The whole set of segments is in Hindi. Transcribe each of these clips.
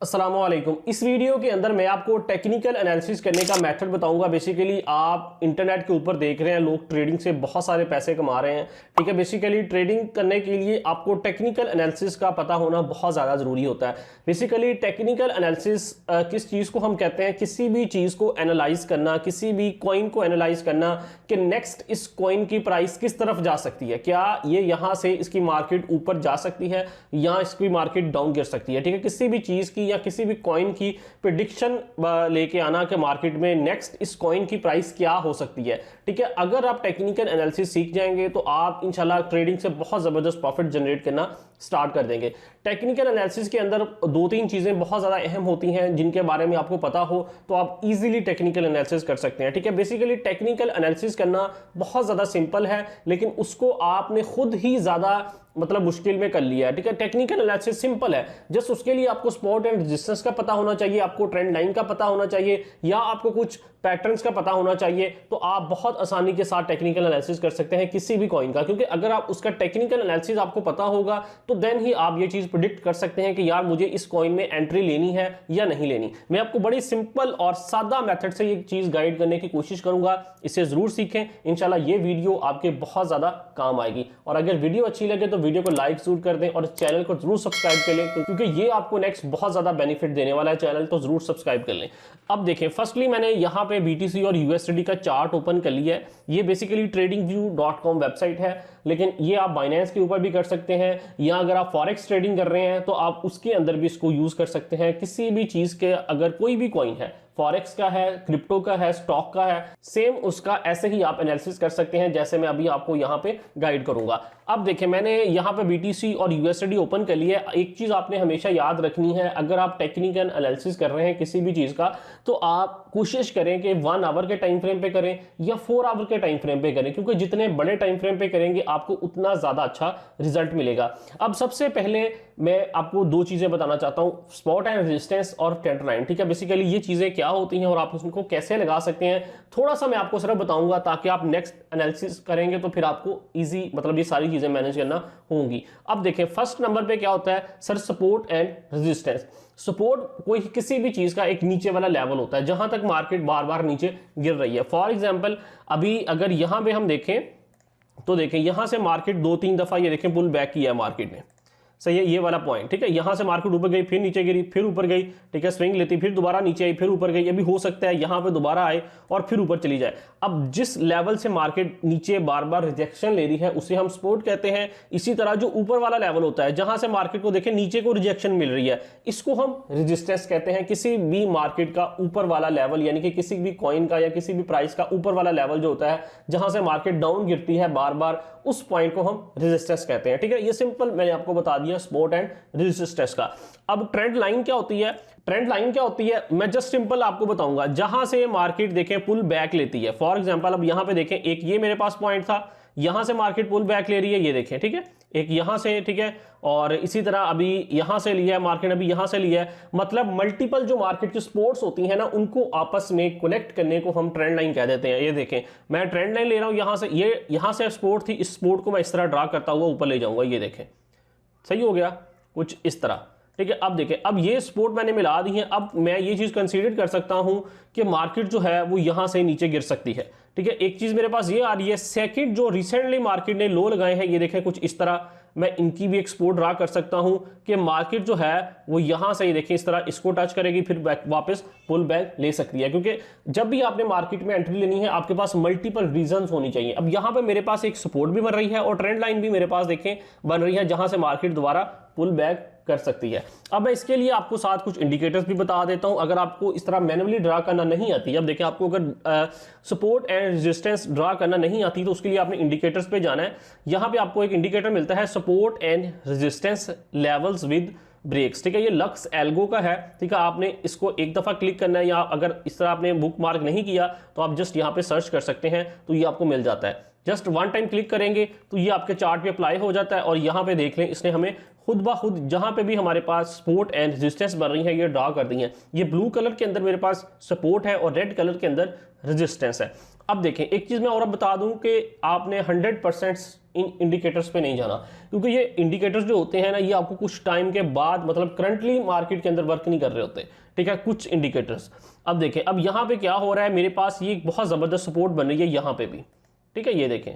अस्सलामुअलैकुम। इस वीडियो के अंदर मैं आपको टेक्निकल एनालिसिस करने का मेथड बताऊंगा। बेसिकली आप इंटरनेट के ऊपर देख रहे हैं लोग ट्रेडिंग से बहुत सारे पैसे कमा रहे हैं, ठीक है। बेसिकली ट्रेडिंग करने के लिए आपको टेक्निकल एनालिसिस का पता होना बहुत ज़्यादा ज़रूरी होता है। बेसिकली टेक्निकल एनालिसिस किस चीज़ को हम कहते हैं, किसी भी चीज़ को एनालाइज करना, किसी भी कॉइन को एनालाइज करना कि नेक्स्ट इस कॉइन की प्राइस किस तरफ जा सकती है, क्या ये यहाँ से इसकी मार्केट ऊपर जा सकती है या इसकी मार्केट डाउन गिर सकती है, ठीक है। किसी भी चीज़ की या किसी भी कॉइन की प्रेडिक्शन लेके आना कि मार्केट में नेक्स्ट इस कॉइन की प्राइस क्या हो सकती है, ठीक है। अगर आप टेक्निकल एनालिसिस सीख जाएंगे तो आप इंशाल्लाह ट्रेडिंग से बहुत ज़बरदस्त प्रॉफिट जनरेट करना स्टार्ट कर देंगे। टेक्निकल एनालिसिस के अंदर दो तीन चीज़ें बहुत ज़्यादा अहम होती हैं जिनके बारे में आपको पता हो तो आप इजीली टेक्निकल एनालिसिस कर सकते हैं, ठीक है। बेसिकली टेक्निकल एनालिसिस करना बहुत ज़्यादा सिंपल है, लेकिन उसको आपने खुद ही ज़्यादा मुश्किल में कर लिया है, ठीक है। टेक्निकल एनालिसिस सिंपल है, जस्ट उसके लिए आपको सपोर्ट एंड रेजिस्टेंस का पता होना चाहिए, आपको ट्रेंड लाइन का पता होना चाहिए या आपको कुछ पैटर्न्स का पता होना चाहिए, तो आप बहुत आसानी के साथ टेक्निकल एनालिसिस कर सकते हैं किसी भी कॉइन का। क्योंकि अगर आप उसका टेक्निकल एनालिसिस आपको पता होगा तो देन ही आप ये चीज़ प्रिडिक्ट कर सकते हैं कि यार मुझे इस कॉइन में एंट्री लेनी है या नहीं लेनी। मैं आपको बड़ी सिंपल और सादा मेथड से ये चीज़ गाइड करने की कोशिश करूंगा, इसे ज़रूर सीखें। इंशाल्लाह ये वीडियो आपके बहुत ज़्यादा काम आएगी। और अगर वीडियो अच्छी लगे तो वीडियो को लाइक जरूर कर दें और चैनल को जरूर सब्सक्राइब कर लें, क्योंकि ये आपको नेक्स्ट बहुत ज़्यादा बेनिफिट देने वाला है चैनल, तो जरूर सब्सक्राइब कर लें। अब देखें, फर्स्टली मैंने यहाँ पे BTC और USD का चार्ट ओपन कर लिया है। ये बेसिकली tradingview.com वेबसाइट है, लेकिन ये आप बाइनेंस के ऊपर भी कर सकते हैं या अगर आप फॉरेक्स ट्रेडिंग कर रहे हैं तो आप उसके अंदर भी इसको यूज़ कर सकते हैं। किसी भी चीज़ के अगर कोई भी कॉइन है, फॉरेक्स का है, क्रिप्टो का है, स्टॉक का है, सेम उसका ऐसे ही आप एनालिसिस कर सकते हैं जैसे मैं अभी आपको यहाँ पे गाइड करूंगा। अब देखें, मैंने यहाँ पे BTC और USD ओपन कर लिया है। एक चीज़ आपने हमेशा याद रखनी है, अगर आप टेक्निकल एनालिसिस कर रहे हैं किसी भी चीज़ का तो आप कोशिश करें कि 1 आवर के टाइम फ्रेम पे करें या 4 आवर के टाइम फ्रेम पे करें, क्योंकि जितने बड़े टाइम फ्रेम पे करेंगे आपको उतना ज़्यादा अच्छा रिजल्ट मिलेगा। अब सबसे पहले मैं आपको दो चीज़ें बताना चाहता हूँ, स्पॉट एंड रेजिस्टेंस और ट्रेंड लाइन, ठीक है। बेसिकली ये चीज़ें क्या होती हैं और आप उसको कैसे लगा सकते हैं, थोड़ा सा मैं आपको सिर्फ बताऊंगा ताकि आप नेक्स्ट एनालिसिस करेंगे तो फिर आपको ईजी ये सारी चीज़ें मैनेज करना होंगी। अब देखें, फर्स्ट नंबर पे क्या होता है sir, support and resistance. Support कोई किसी भी चीज़ का एक नीचे वाला लेवल होता है जहां तक मार्केट बार बार नीचे गिर रही है। फॉर एग्जाम्पल अभी अगर यहां पे हम देखें तो देखें यहां से मार्केट 2-3 दफा ये देखें पुल बैक किया है मार्केट ने, सही है, ये वाला पॉइंट, ठीक है। यहां से मार्केट ऊपर गई, फिर नीचे गिरी, फिर ऊपर गई, ठीक है, स्विंग लेती, फिर दोबारा नीचे आई, फिर ऊपर गई। अभी हो सकता है यहां पे दोबारा आए और फिर ऊपर चली जाए। अब जिस लेवल से मार्केट नीचे बार बार रिजेक्शन ले रही है उसे हम सपोर्ट कहते हैं। इसी तरह जो ऊपर वाला लेवल होता है जहां से मार्केट को देखें नीचे को रिजेक्शन मिल रही है, इसको हम रेजिस्टेंस कहते हैं। किसी भी मार्केट का ऊपर वाला लेवल, यानी कि किसी भी कॉइन का या किसी भी प्राइस का ऊपर वाला लेवल जो होता है जहां से मार्केट डाउन गिरती है बार बार, उस पॉइंट को हम रेजिस्टेंस कहते हैं, ठीक है। ये सिंपल मैंने आपको बता दिया सपोर्ट एंड रेजिस्टेंस का। अब ट्रेंड लाइन क्या होती है, ट्रेंड लाइन क्या होती है मैं जस्ट सिंपल आपको बताऊंगा। जहां से मार्केट देखें पुल बैक लेती है, फॉर एग्जांपल अब यहां पे देखें, एक ये मेरे पास पॉइंट था, यहां से मार्केट पुल बैक ले रही है, ये देखें, ठीक है, एक यहां से, ठीक है, और इसी तरह अभी यहां से लिया है मार्केट, अभी यहां से लिया है। मतलब मल्टीपल जो मार्केट की सपोर्ट्स होती हैं ना, उनको आपस में कनेक्ट करने को हम ट्रेंड लाइन कह देते हैं। ये देखें, मैं ट्रेंड लाइन ले रहा हूं यहां से, ये यहां से सपोर्ट थी, इस सपोर्ट को मैं इस तरह ड्रा करता हुआ ऊपर ले जाऊंगा, ये देखें, सही हो गया कुछ इस तरह, ठीक है। अब देखें, अब ये सपोर्ट मैंने मिला दी है। अब मैं ये चीज कंसीडर कर सकता हूं कि मार्केट जो है वो यहां से नीचे गिर सकती है, ठीक है। एक चीज मेरे पास ये आ रही है, सेकंड जो रिसेंटली मार्केट ने लो लगाए हैं, ये देखें कुछ इस तरह, मैं इनकी भी एक सपोर्ट ड्रा कर सकता हूं कि मार्केट जो है वो यहां से, ये देखें, इस तरह इसको टच करेगी, फिर वापस पुल बैक ले सकती है। क्योंकि जब भी आपने मार्केट में एंट्री लेनी है आपके पास मल्टीपल रीजंस होनी चाहिए। अब यहां पे मेरे पास एक सपोर्ट भी बन रही है और ट्रेंड लाइन भी मेरे पास देखें बन रही है जहां से मार्केट दोबारा पुल बैक कर सकती है। अब मैं इसके लिए आपको साथ कुछ इंडिकेटर्स भी बता देता हूं, अगर आपको इस तरह मैन्युअली ड्रा करना नहीं आती। अब देखिए, आपको अगर सपोर्ट एंड रेजिस्टेंस ड्रा करना नहीं आती तो उसके लिए आपने इंडिकेटर्स पे जाना है। यहां पे आपको एक इंडिकेटर मिलता है support and resistance levels with breaks, ठीक है। ये लक्स एल्गो का है, ठीक है। आपने इसको एक दफा क्लिक करना है, या अगर इस तरह आपने बुक मार्क नहीं किया तो आप जस्ट यहाँ पे सर्च कर सकते हैं, तो ये आपको मिल जाता है। जस्ट वन टाइम क्लिक करेंगे तो ये आपके चार्ट पे अप्लाई हो जाता है और यहाँ पे देख लें इसने हमें खुद ब खुद जहां पे भी हमारे पास सपोर्ट एंड रेजिस्टेंस बन रही है ये ड्रा कर दी है। ये ब्लू कलर के अंदर मेरे पास सपोर्ट है और रेड कलर के अंदर रेजिस्टेंस है। अब देखें एक चीज मैं और अब बता दूं कि आपने 100% इन इंडिकेटर्स पे नहीं जाना, क्योंकि ये इंडिकेटर्स जो होते हैं ना ये आपको कुछ टाइम के बाद मतलब करंटली मार्केट के अंदर वर्क नहीं कर रहे होते, ठीक है, कुछ इंडिकेटर्स। अब देखें अब यहाँ पे क्या हो रहा है, मेरे पास ये बहुत जबरदस्त सपोर्ट बन रही है यहाँ पे भी, ठीक है, ये देखें,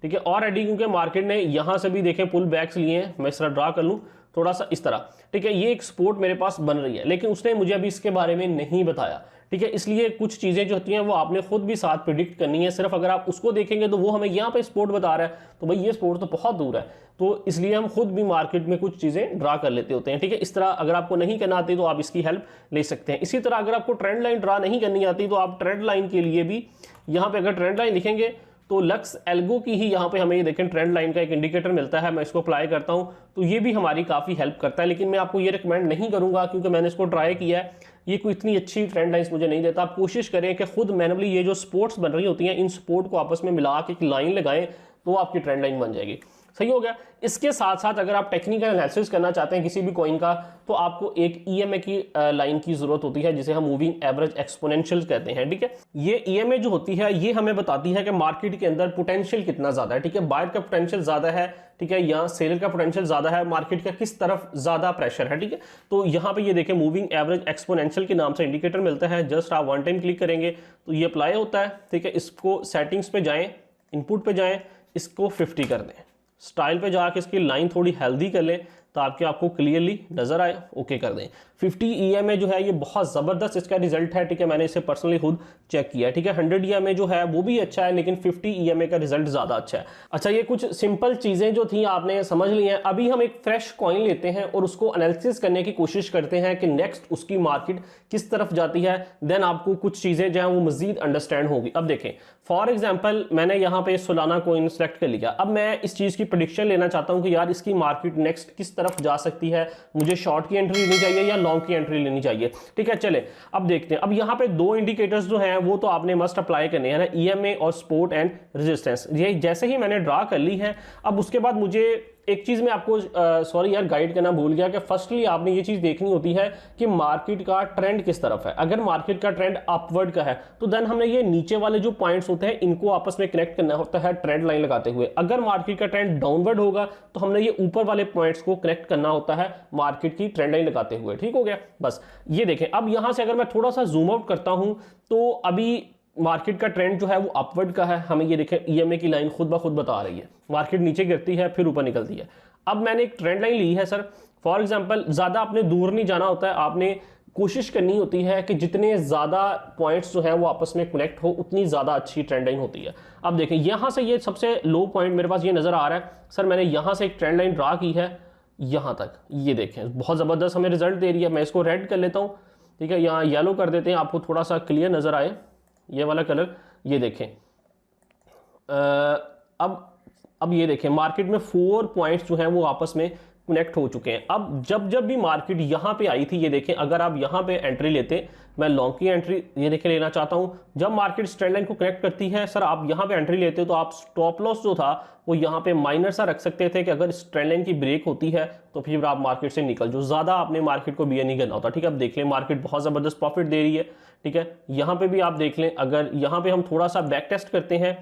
ठीक है, ऑलरेडी क्योंकि मार्केट ने यहाँ से भी देखें पुल बैक्स लिए हैं, मैं इस तरह ड्रा कर लूँ थोड़ा सा इस तरह, ठीक है, ये एक सपोर्ट मेरे पास बन रही है, लेकिन उसने मुझे अभी इसके बारे में नहीं बताया, ठीक है, इसलिए कुछ चीज़ें जो होती हैं वो आपने खुद भी साथ प्रिडिक्ट करनी है। सिर्फ अगर आप उसको देखेंगे तो वो हमें यहाँ पे सपोर्ट बता रहा है तो भाई ये सपोर्ट तो बहुत दूर है, तो इसलिए हम खुद भी मार्केट में कुछ चीज़ें ड्रा कर लेते होते हैं, ठीक है। इस तरह अगर आपको नहीं करना आती तो आप इसकी हेल्प ले सकते हैं। इसी तरह अगर आपको ट्रेंड लाइन ड्रा नहीं करनी आती तो आप ट्रेंड लाइन के लिए भी यहाँ पे अगर ट्रेंड लाइन लिखेंगे तो लक्स एल्गो की ही यहाँ पे हमें ये देखें ट्रेंड लाइन का एक इंडिकेटर मिलता है, मैं इसको अप्लाई करता हूँ तो ये भी हमारी काफ़ी हेल्प करता है। लेकिन मैं आपको ये रिकमेंड नहीं करूँगा क्योंकि मैंने इसको ट्राई किया है, ये कोई इतनी अच्छी ट्रेंड लाइन्स मुझे नहीं देता। आप कोशिश करें कि खुद मैनुअली ये जो सपोर्ट्स बन रही होती हैं इन सपोर्ट को आपस में मिला के एक लाइन लगाएं तो आपकी ट्रेंड लाइन बन जाएगी। सही हो गया। इसके साथ साथ अगर आप टेक्निकल एनालिसिस करना चाहते हैं किसी भी कॉइन का तो आपको एक ईएमए की लाइन की जरूरत होती है जिसे हम मूविंग एवरेज एक्सपोनेंशियल कहते हैं, ठीक है। ये ईएमए जो होती है ये हमें बताती है कि मार्केट के अंदर पोटेंशियल कितना ज्यादा है, ठीक है, बायर का पोटेंशियल ज्यादा है, ठीक है, या सेलर का पोटेंशियल ज्यादा है, मार्केट का किस तरफ ज्यादा प्रेशर है, ठीक है। तो यहाँ पे ये देखें मूविंग एवरेज एक्सपोनेंशियल के नाम से इंडिकेटर मिलता है, जस्ट आप वन टाइम क्लिक करेंगे तो ये अप्लाई होता है, ठीक है। इसको सेटिंग्स पे जाएं, इनपुट पे जाएं, इसको 50 कर दें, स्टाइल पे जाके इसकी लाइन थोड़ी हेल्दी कर लें ताकि आपको क्लियरली नजर आए, ओके कर दें। 50 ईएमए जो है ये बहुत ज़बरदस्त इसका रिजल्ट है, ठीक है, मैंने इसे पर्सनली खुद चेक किया है, ठीक है। 100 ईएमए जो है वो भी अच्छा है लेकिन 50 ईएमए का रिजल्ट ज़्यादा अच्छा है। अच्छा, ये कुछ सिंपल चीज़ें जो थी आपने समझ ली हैं। अभी हम एक फ्रेश कॉइन लेते हैं और उसको एनालिसिस करने की कोशिश करते हैं कि नेक्स्ट उसकी मार्केट किस तरफ जाती है, देन आपको कुछ चीज़ें जो हैं वो मजीद अंडरस्टैंड होगी। अब देखें फॉर एग्जाम्पल मैंने यहाँ पे सोलाना कॉइन सेलेक्ट कर लिया, अब मैं इस चीज़ की प्रेडिक्शन लेना चाहता हूँ कि यार इसकी मार्केट नेक्स्ट किस तरफ जा सकती है, मुझे शॉर्ट की एंट्री लेनी चाहिए या लॉन्ग की एंट्री लेनी चाहिए, ठीक है। चले अब देखते हैं। अब यहाँ पे दो इंडिकेटर्स जो हैं वो तो आपने मस्ट अप्लाई करने हैं ना, ईएमए और सपोर्ट एंड रेजिस्टेंस। ये जैसे ही मैंने ड्रा कर ली है, अब उसके बाद मुझे एक चीज में आपको सॉरी यार गाइड करना भूल गया कि फर्स्टली आपने ये चीज देखनी होती है कि मार्केट का ट्रेंड किस तरफ है। अगर मार्केट का ट्रेंड अपवर्ड का है तो देन हमने ये नीचे वाले जो पॉइंट्स होते हैं इनको आपस में कनेक्ट करना होता है ट्रेंड लाइन लगाते हुए। अगर मार्केट का ट्रेंड डाउनवर्ड होगा तो हमने ये ऊपर वाले पॉइंट्स को कनेक्ट करना होता है मार्केट की ट्रेंड लाइन लगाते हुए, ठीक हो गया। बस ये देखें, अब यहां से अगर मैं थोड़ा सा जूम आउट करता हूं तो अभी मार्केट का ट्रेंड जो है वो अपवर्ड का है, हमें ये देखें ईएमए की लाइन खुद ब खुद बता रही है, मार्केट नीचे गिरती है फिर ऊपर निकलती है। अब मैंने एक ट्रेंड लाइन ली है सर, फॉर एग्जांपल ज्यादा आपने दूर नहीं जाना होता है, आपने कोशिश करनी होती है कि जितने ज्यादा पॉइंट्स जो है वो आपस में कनेक्ट हो उतनी ज्यादा अच्छी ट्रेंड लाइन होती है। अब देखें यहां से ये सबसे लो पॉइंट मेरे पास ये नजर आ रहा है सर, मैंने यहां से एक ट्रेंड लाइन ड्रा की है यहां तक, ये देखें बहुत जबरदस्त हमें रिजल्ट दे रही है। मैं इसको रेड कर लेता हूं, ठीक है, यहाँ येलो कर देते हैं आपको थोड़ा सा क्लियर नजर आए ये वाला कलर। ये देखें अब ये देखें मार्केट में 4 पॉइंट्स जो हैं वो आपस में कनेक्ट हो चुके हैं। अब जब भी मार्केट यहाँ पे आई थी, ये देखें अगर आप यहाँ पे एंट्री लेते, मैं लॉन्ग की एंट्री ये देखें लेना चाहता हूँ, जब मार्केट ट्रेंड लाइन को कनेक्ट करती है सर आप यहाँ पे एंट्री लेते तो आप स्टॉप लॉस जो था वो यहाँ पे माइनर सा रख सकते थे कि अगर इस ट्रेंड लाइन की ब्रेक होती है तो फिर आप मार्केट से निकल जो, ज्यादा आपने मार्केट को बियर नहीं करना होता, ठीक है। अब देख लें मार्केट बहुत जबरदस्त प्रॉफिट दे रही है, ठीक है। यहाँ पे भी आप देख लें, अगर यहाँ पे हम थोड़ा सा बैक टेस्ट करते हैं,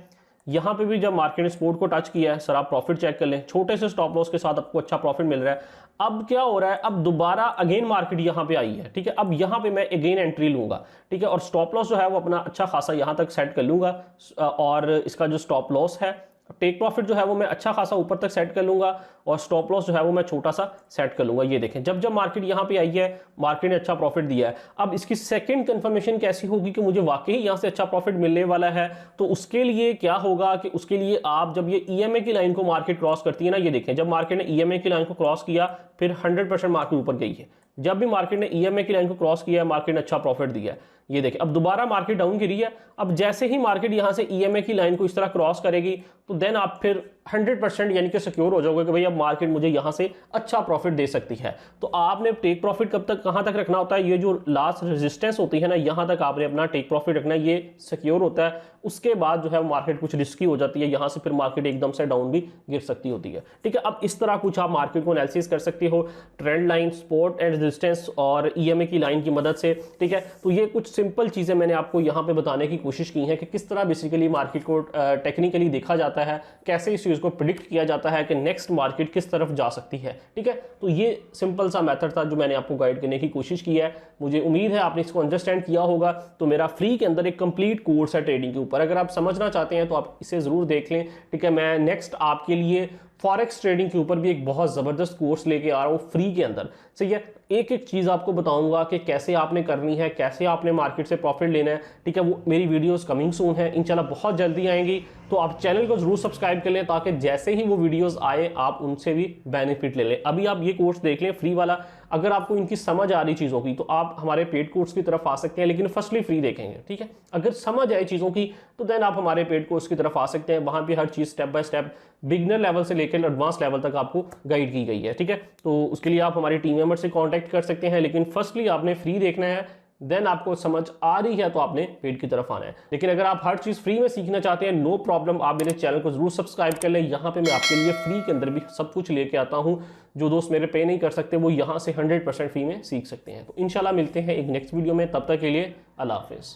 यहाँ पे भी जब मार्केट ने सपोर्ट को टच किया है सर आप प्रॉफिट चेक कर लें, छोटे से स्टॉप लॉस के साथ आपको अच्छा प्रॉफिट मिल रहा है। अब क्या हो रहा है, अब दोबारा अगेन मार्केट यहाँ पे आई है, ठीक है। अब यहाँ पे मैं अगेन एंट्री लूंगा, ठीक है, और स्टॉप लॉस जो है वो अपना अच्छा खासा यहाँ तक सेट कर लूंगा और इसका जो स्टॉप लॉस है टेक प्रॉफिट जो है वो मैं अच्छा खासा ऊपर तक सेट कर लूंगा और स्टॉप लॉस जो है वो मैं छोटा सा सेट कर लूंगा। ये देखें जब मार्केट यहाँ पे आई है मार्केट ने अच्छा प्रॉफिट दिया है। अब इसकी सेकंड कंफर्मेशन कैसी होगी कि मुझे वाकई यहाँ से अच्छा प्रॉफिट मिलने वाला है, तो उसके लिए क्या होगा कि उसके लिए आप जब ये ईएमए की लाइन को मार्केट क्रॉस करती है ना, ये देखें जब मार्केट ने ईएमए की लाइन को क्रॉस किया फिर 100% मार्केट ऊपर गई है। जब भी मार्केट ने ईएमए की लाइन को क्रॉस किया मार्केट ने अच्छा प्रॉफिट दिया है। ये देखें अब दोबारा मार्केट डाउन गिरी है, अब जैसे ही मार्केट यहां से ईएमए की लाइन को इस तरह क्रॉस करेगी तो देन आप फिर 100% यानी कि सिक्योर हो जाओगे कि भाई अब मार्केट मुझे यहाँ से अच्छा प्रॉफिट दे सकती है। तो आपने टेक प्रॉफिट कब तक कहाँ तक रखना होता है, ये जो लास्ट रेजिस्टेंस होती है ना, यहाँ तक आपने अपना टेक प्रॉफिट रखना है, ये सिक्योर होता है। उसके बाद जो है मार्केट कुछ रिस्की हो जाती है, यहाँ से फिर मार्केट एकदम से डाउन भी गिर सकती होती है। ठीक है, अब इस तरह कुछ आप मार्केट को एनालिसिस कर सकते हो trend line, support and resistance और ईएमए की लाइन की मदद से। ठीक है, तो ये कुछ सिंपल चीज़ें मैंने आपको यहाँ पे बताने की कोशिश की है कि किस तरह बेसिकली मार्केट को टेक्निकली देखा जाता है, कैसे इस चीज़ को प्रिडिक्ट किया जाता है कि नेक्स्ट मार्केट किस तरफ जा सकती है। ठीक है, तो ये सिंपल सा मेथड था जो मैंने आपको गाइड करने की कोशिश की है। मुझे उम्मीद है आपने इसको अंडरस्टैंड किया होगा। तो मेरा फ्री के अंदर एक कंप्लीट कोर्स है ट्रेडिंग के ऊपर, अगर आप समझना चाहते हैं तो आप इसे ज़रूर देख लें। ठीक है, मैं नेक्स्ट आपके लिए फॉरेक्स ट्रेडिंग के ऊपर भी एक बहुत ज़बरदस्त कोर्स लेके आ रहा हूँ फ्री के अंदर। सही है, एक एक चीज़ आपको बताऊंगा कि कैसे आपने करनी है, कैसे आपने मार्केट से प्रॉफिट लेना है। ठीक है, वो मेरी वीडियोस कमिंग सून है, इंशाल्लाह बहुत जल्दी आएंगी। तो आप चैनल को जरूर सब्सक्राइब कर लें ताकि जैसे ही वो वीडियोस आए आप उनसे भी बेनिफिट ले लें। अभी आप ये कोर्स देख लें फ्री वाला, अगर आपको इनकी समझ आ रही चीज़ों की तो आप हमारे पेड कोर्स की तरफ आ सकते हैं, लेकिन फर्स्टली फ्री देखेंगे। ठीक है, अगर समझ आए चीज़ों की तो देन आप हमारे पेड कोर्स की तरफ आ सकते हैं। वहाँ पे हर चीज़ step by step beginner level से लेकर एडवांस लेवल तक आपको गाइड की गई है। ठीक है, तो उसके लिए आप हमारी टीम मेंबर से कांटेक्ट कर सकते हैं, लेकिन फर्स्टली आपने फ्री देखना है, देन आपको समझ आ रही है तो आपने पेड की तरफ आना है। लेकिन अगर आप हर चीज़ फ्री में सीखना चाहते हैं, नो प्रॉब्लम, आप मेरे चैनल को जरूर सब्सक्राइब कर लें। यहाँ पे मैं आपके लिए फ्री के अंदर भी सब कुछ लेके आता हूँ। जो दोस्त मेरे पे नहीं कर सकते वो यहाँ से 100% फ्री में सीख सकते हैं। तो इंशाल्लाह मिलते हैं एक नेक्स्ट वीडियो में, तब तक के लिए अल्लाह हाफिज़।